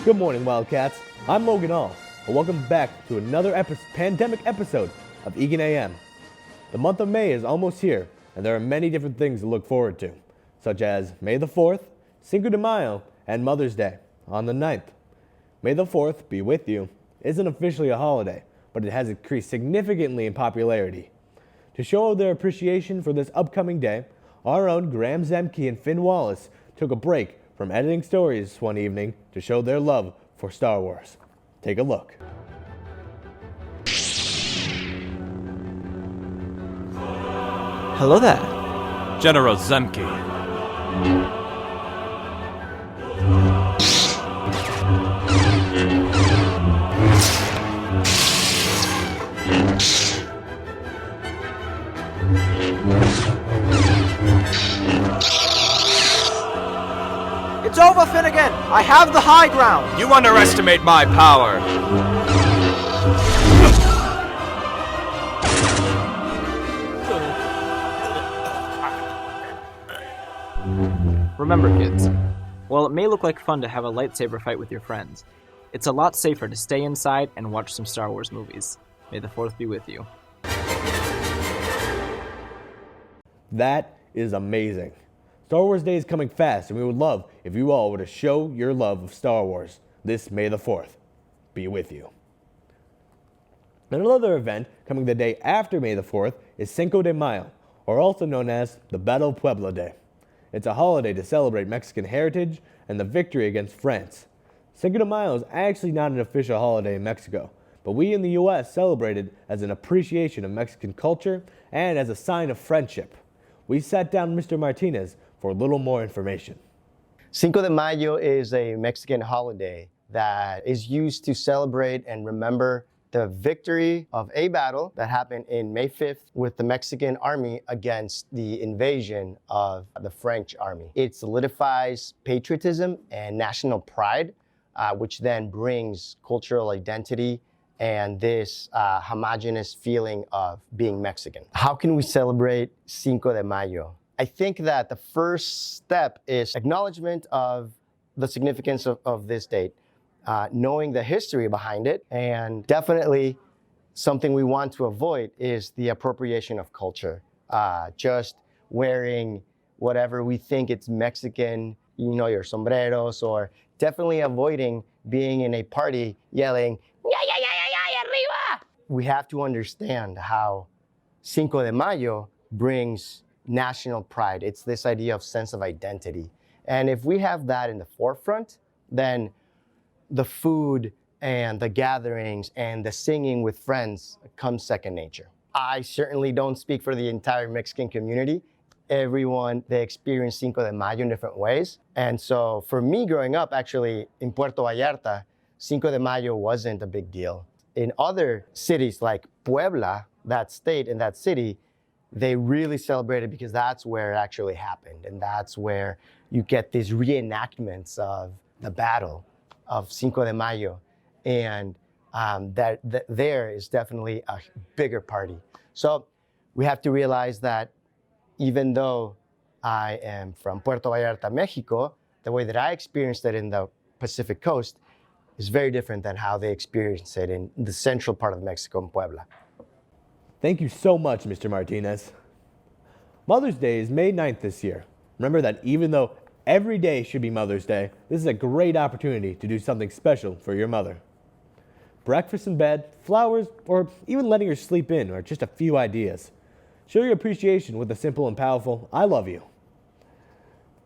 Good morning, Wildcats. I'm Logan All, and welcome back to another pandemic episode of Eagan AM. The month of May is almost here, and there are many different things to look forward to, such as May the 4th, Cinco de Mayo, and Mother's Day on the 9th. May the 4th be with you isn't officially a holiday, but it has increased significantly in popularity. To show their appreciation for this upcoming day, our own Graham Zemke and Finn Wallace took a break from editing stories one evening to show their love for Star Wars. Take a look. Hello there. General Zemke. It's over, Finnegan! I have the high ground! You underestimate my power. Remember, kids, while it may look like fun to have a lightsaber fight with your friends, it's a lot safer to stay inside and watch some Star Wars movies. May the 4th be with you. That is amazing. Star Wars Day is coming fast, and we would love if you all were to show your love of Star Wars this May the 4th. Be with you. Another event coming the day after May the 4th is Cinco de Mayo, or also known as the Battle of Puebla Day. It's a holiday to celebrate Mexican heritage and the victory against France. Cinco de Mayo is actually not an official holiday in Mexico, but we in the U.S. celebrate it as an appreciation of Mexican culture and as a sign of friendship. We sat down with Mr. Martinez for a little more information. Cinco de Mayo is a Mexican holiday that is used to celebrate and remember the victory of a battle that happened in May 5th with the Mexican army against the invasion of the French army. It solidifies patriotism and national pride, which then brings cultural identity and this homogeneous feeling of being Mexican. How can we celebrate Cinco de Mayo? I think that the first step is acknowledgement of the significance of this date, knowing the history behind it, and definitely something we want to avoid is the appropriation of culture. Just wearing whatever we think it's Mexican, your sombreros, or definitely avoiding being in a party yelling, "Ya, ya, ya, ya, ya, arriba!" We have to understand how Cinco de Mayo brings national pride. It's this idea of sense of identity. And if we have that in the forefront, then the food and the gatherings and the singing with friends comes second nature. I certainly don't speak for the entire Mexican community. Everyone, they experience Cinco de Mayo in different ways. And so for me growing up, actually in Puerto Vallarta, Cinco de Mayo wasn't a big deal. In other cities like Puebla, that state and that city, they really celebrated because that's where it actually happened. And that's where you get these reenactments of the battle of Cinco de Mayo. And that there is definitely a bigger party. So we have to realize that even though I am from Puerto Vallarta, Mexico, the way that I experienced it in the Pacific Coast is very different than how they experience it in the central part of Mexico, in Puebla. Thank you so much, Mr. Martinez. Mother's Day is May 9th this year. Remember that even though every day should be Mother's Day, this is a great opportunity to do something special for your mother. Breakfast in bed, flowers, or even letting her sleep in are just a few ideas. Show your appreciation with a simple and powerful, "I love you."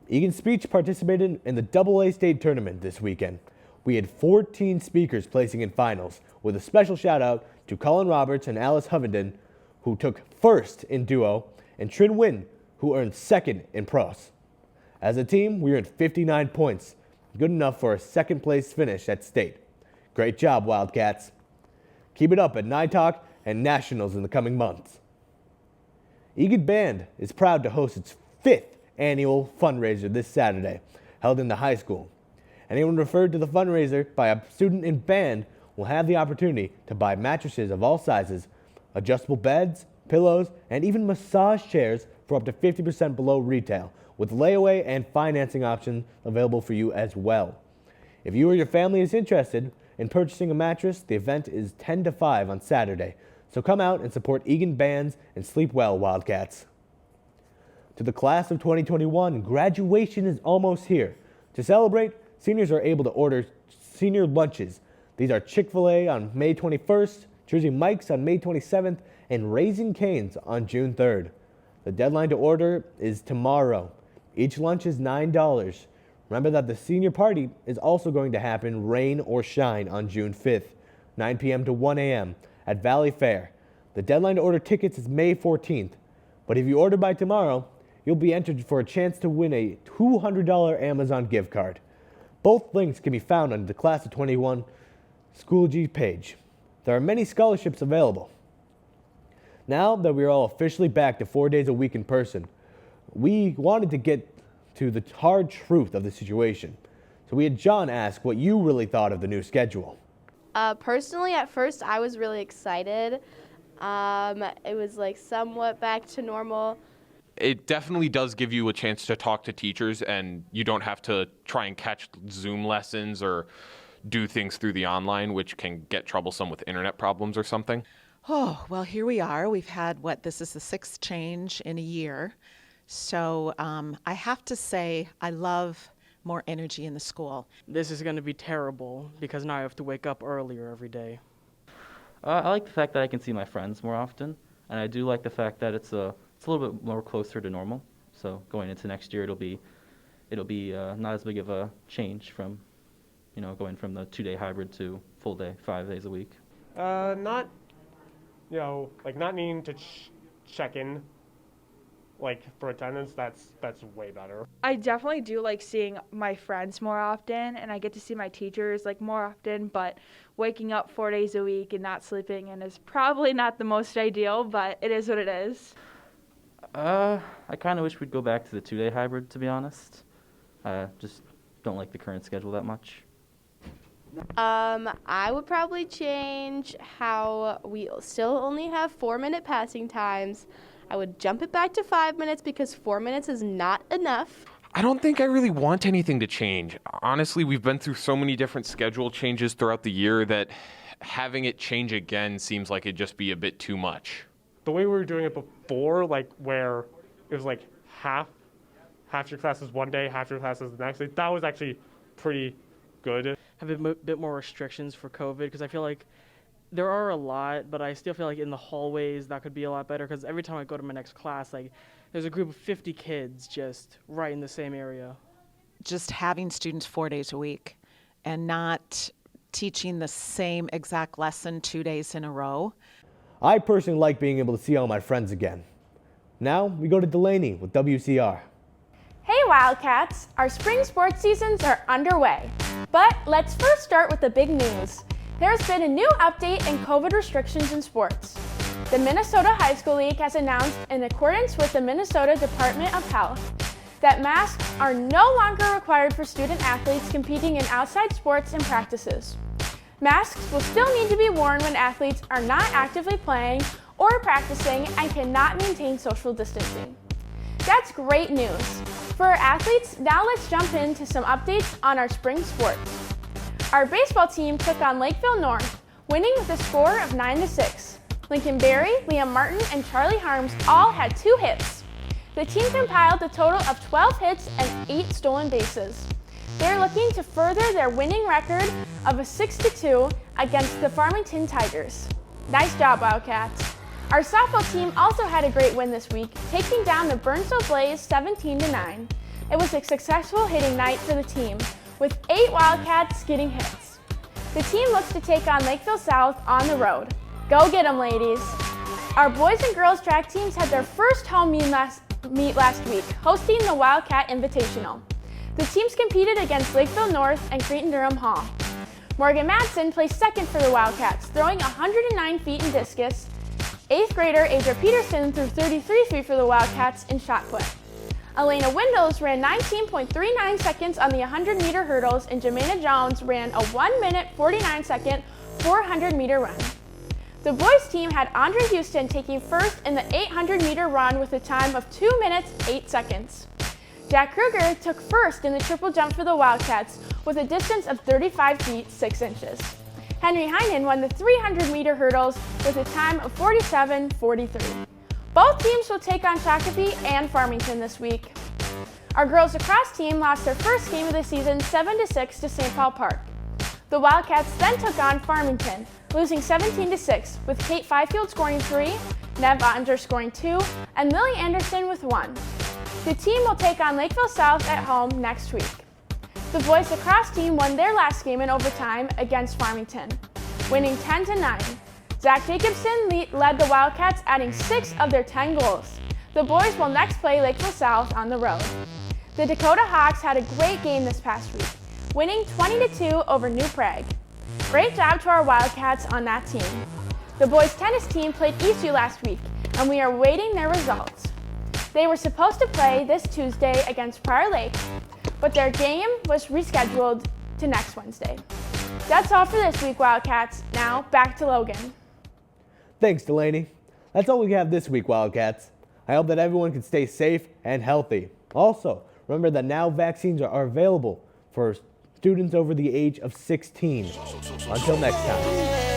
Eagan Speech participated in the AA State Tournament this weekend. We had 14 speakers placing in finals, with a special shout out to Colin Roberts and Alice Hovenden, who took first in duo, and Trin Wynn, who earned second in pros. As a team, we earned 59 points, good enough for a second place finish at state. Great job, Wildcats. Keep it up at NITALK and Nationals in the coming months. Eagan Band is proud to host its 5th annual fundraiser this Saturday, held in the high school. Anyone referred to the fundraiser by a student in band will have the opportunity to buy mattresses of all sizes, adjustable beds, pillows, and even massage chairs for up to 50% below retail, with layaway and financing options available for you as well. If you or your family is interested in purchasing a mattress, the event is 10 to 5 on Saturday. So come out and support Eagan bands and sleep well, Wildcats. To the class of 2021, graduation is almost here. To celebrate, seniors are able to order senior lunches. These are Chick-fil-A on May 21st, Jersey Mike's on May 27th, and Raising Cane's on June 3rd. The deadline to order is tomorrow. Each lunch is $9. Remember that the senior party is also going to happen rain or shine on June 5th, 9 p.m. to 1 a.m. at Valley Fair. The deadline to order tickets is May 14th. But if you order by tomorrow, you'll be entered for a chance to win a $200 Amazon gift card. Both links can be found on the Class of 21 Schoology page. There are many scholarships available. Now that we are all officially back to 4 days a week in person, we wanted to get to the hard truth of the situation. So we had John ask what you really thought of the new schedule. Personally, at first, I was really excited. It was like somewhat back to normal. It definitely does give you a chance to talk to teachers, and you don't have to try and catch Zoom lessons or do things through the online, which can get troublesome with internet problems or something. Oh, well, here we are. We've had, this is the 6th change in a year. So I have to say, I love more energy in the school. This is going to be terrible because now I have to wake up earlier every day. I like the fact that I can see my friends more often, and I do like the fact that it's a little bit more closer to normal. So going into next year, it'll be not as big of a change from, going from the 2-day hybrid to full day, 5 days a week. Not needing to check in, for attendance. That's way better. I definitely do like seeing my friends more often, and I get to see my teachers more often, but waking up 4 days a week and not sleeping in is probably not the most ideal, but it is what it is. I kind of wish we'd go back to the 2-day hybrid, to be honest. I just don't like the current schedule that much. I would probably change how we still only have 4-minute passing times. I would jump it back to 5 minutes because 4 minutes is not enough. I don't think I really want anything to change. Honestly, we've been through so many different schedule changes throughout the year that having it change again seems like it'd just be a bit too much. The way we were doing it before, where it was half your classes one day, half your classes the next day, that was actually pretty good. Have a bit more restrictions for COVID because I feel like there are a lot, but I still feel like in the hallways that could be a lot better because every time I go to my next class, there's a group of 50 kids just right in the same area. Just having students 4 days a week and not teaching the same exact lesson 2 days in a row. I personally like being able to see all my friends again. Now we go to Delaney with WCR. Hey Wildcats, our spring sports seasons are underway. But let's first start with the big news. There's been a new update in COVID restrictions in sports. The Minnesota High School League has announced, in accordance with the Minnesota Department of Health, that masks are no longer required for student athletes competing in outside sports and practices. Masks will still need to be worn when athletes are not actively playing or practicing and cannot maintain social distancing. That's great news. For our athletes, now let's jump into some updates on our spring sports. Our baseball team took on Lakeville North, winning with a score of 9-6. Lincoln Berry, Liam Martin, and Charlie Harms all had 2 hits. The team compiled a total of 12 hits and 8 stolen bases. They're looking to further their winning record of a 6-2 against the Farmington Tigers. Nice job, Wildcats. Our softball team also had a great win this week, taking down the Burnsville Blaze 17-9. It was a successful hitting night for the team, with 8 Wildcats getting hits. The team looks to take on Lakeville South on the road. Go get 'em, ladies. Our boys and girls track teams had their first home meet last week, hosting the Wildcat Invitational. The teams competed against Lakeville North and Creighton-Durham Hall. Morgan Madsen placed second for the Wildcats, throwing 109 feet in discus. 8th grader Adria Peterson threw 33 feet for the Wildcats in shot put. Elena Windows ran 19.39 seconds on the 100-meter hurdles, and Jemena Jones ran a 1-minute 49-second 400-meter run. The boys team had Andre Houston taking first in the 800-meter run with a time of 2 minutes 8 seconds. Jack Kruger took first in the triple jump for the Wildcats with a distance of 35 feet 6 inches. Henry Heinen won the 300-meter hurdles with a time of 47:43. Both teams will take on Shakopee and Farmington this week. Our girls lacrosse team lost their first game of the season 7-6 to St. Paul Park. The Wildcats then took on Farmington, losing 17-6, with Kate Fifield scoring 3, Nev Ottinger scoring 2, and Lily Anderson with 1. The team will take on Lakeville South at home next week. The boys lacrosse team won their last game in overtime against Farmington, winning 10-9. Zach Jacobson led the Wildcats, adding 6 of their 10 goals. The boys will next play Lakeville South on the road. The Dakota Hawks had a great game this past week, winning 20-2 over New Prague. Great job to our Wildcats on that team. The boys tennis team played Eastview last week, and we are waiting their results. They were supposed to play this Tuesday against Prior Lake, but their game was rescheduled to next Wednesday. That's all for this week, Wildcats. Now, back to Logan. Thanks, Delaney. That's all we have this week, Wildcats. I hope that everyone can stay safe and healthy. Also, remember that now vaccines are available for students over the age of 16. Until next time.